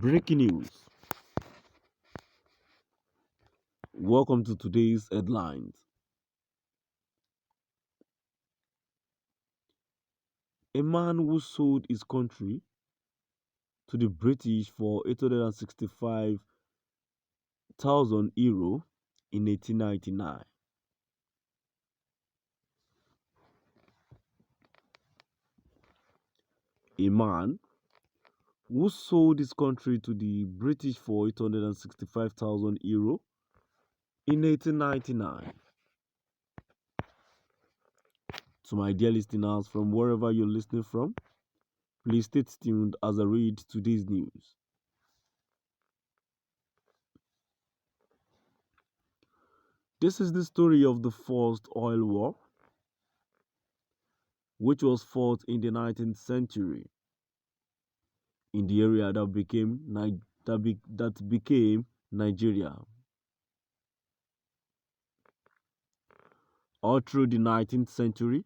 Breaking news. Welcome to today's headlines. A man who sold his country to the British for 865,000 euro in 1899. A man who sold his country to the British for 865,000 euro in 1899. To my dear listeners from wherever you're listening from, please stay tuned as I read today's news. This is the story of the first oil war, which was fought in the 19th century in the area that became Nigeria. All through the 19th century,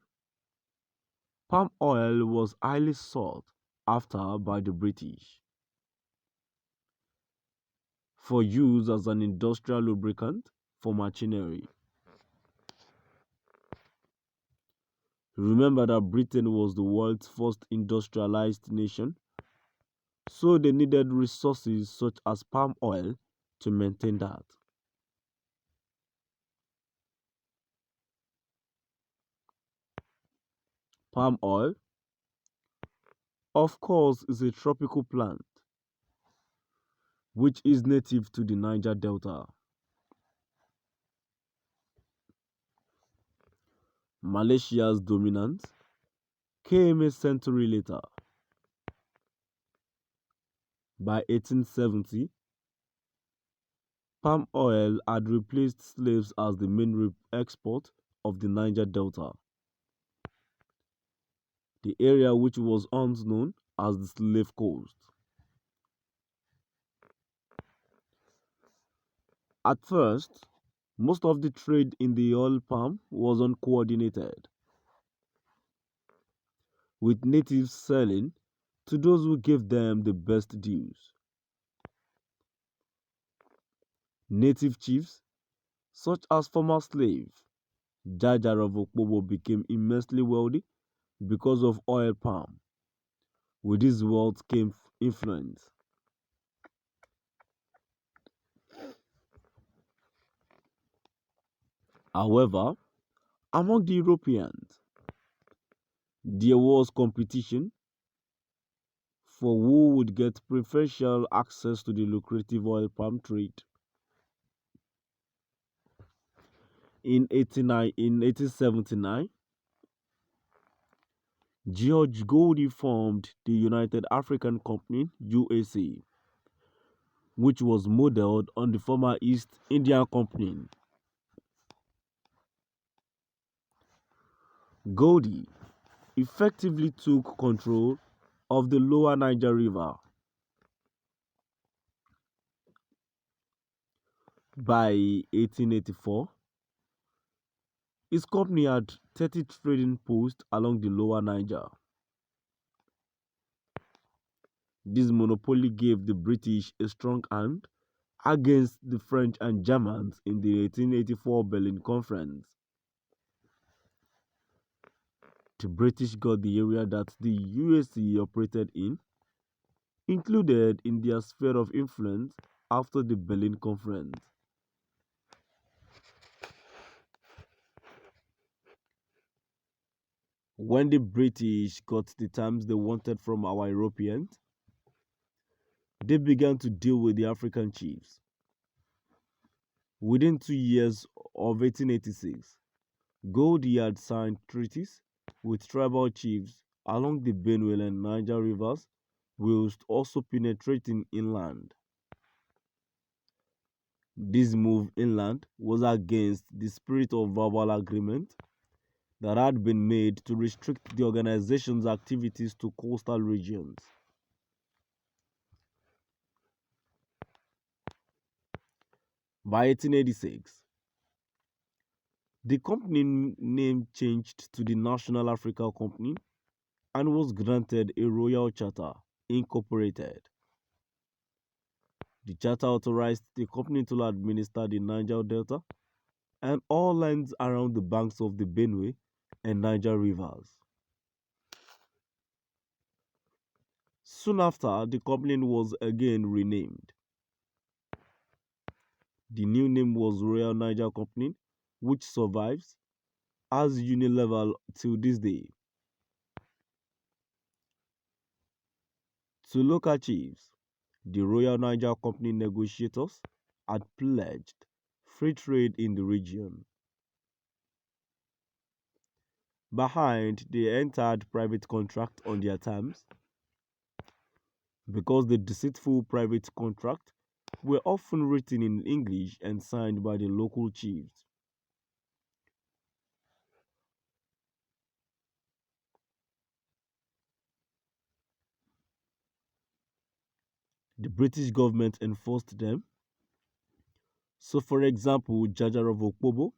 palm oil was highly sought after by the British for use as an industrial lubricant for machinery. Remember that Britain was the world's first industrialized nation, so they needed resources such as palm oil to maintain that. Palm oil, of course, is a tropical plant which is native to the Niger Delta. Malaysia's dominance came a century later. By 1870, palm oil had replaced slaves as the main export of the Niger Delta, the area which was once known as the Slave Coast. At first, most of the trade in the oil palm was uncoordinated, with natives selling to those who gave them the best deals. Native chiefs, such as former slave Jajar of Okpobo, became immensely wealthy because of oil palm. With this wealth came influence. However, among the Europeans, there was competition for who would get preferential access to the lucrative oil palm trade. In 1879, George Goldie formed the United African Company (USA), which was modeled on the former East India Company. Goldie effectively took control of the lower Niger River. By 1884, his company had 30 trading posts along the lower Niger. This monopoly gave the British a strong hand against the French and Germans in the 1884 Berlin Conference. The British got the area that the USA operated in included in their sphere of influence after the Berlin Conference. When the British got the terms they wanted from our Europeans, they began to deal with the African chiefs. Within 2 years of 1886, Goldie had signed treaties with tribal chiefs along the Benue and Niger rivers, whilst also penetrating inland. This move inland was against the spirit of verbal agreement that had been made to restrict the organization's activities to coastal regions. By 1886, the company name changed to the National Africa Company and was granted a royal charter, incorporated. The charter authorized the company to administer the Niger Delta and all lands around the banks of the Benue and Niger rivers. Soon after, the company was again renamed. The new name was Royal Niger Company, which survives as Unilever till this day. To local chiefs, the Royal Niger Company negotiators had pledged free trade in the region. Behind, they entered private contract on their terms because the deceitful private contract were often written in English and signed by the local chiefs. The British government enforced them. So, for example, Jaja of Okpobo,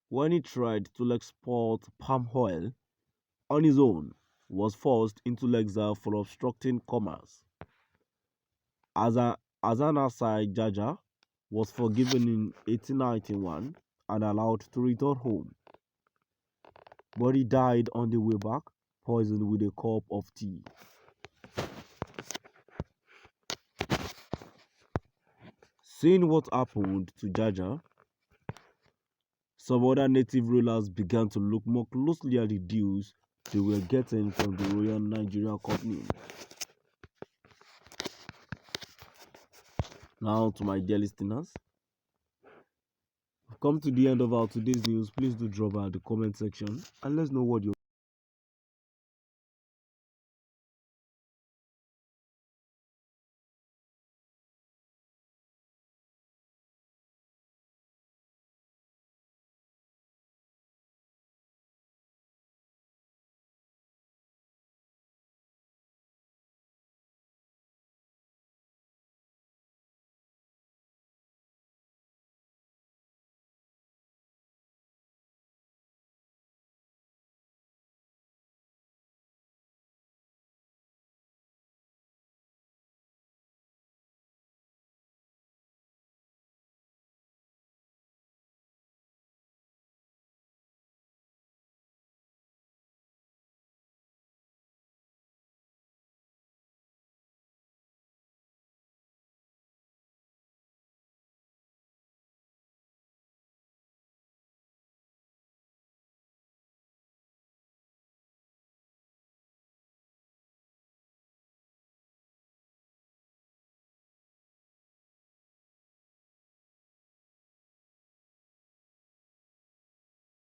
when he tried to export palm oil on his own, was forced into exile for obstructing commerce. As an aside, Jaja was forgiven in 1891 and allowed to return home, but he died on the way back, poisoned with a cup of tea. Seeing what happened to Jaja, some other native rulers began to look more closely at the deals they were getting from the Royal Nigeria Company. Now, to my dear listeners, we've come to the end of our today's news. Please do drop out the comment section and let's know what you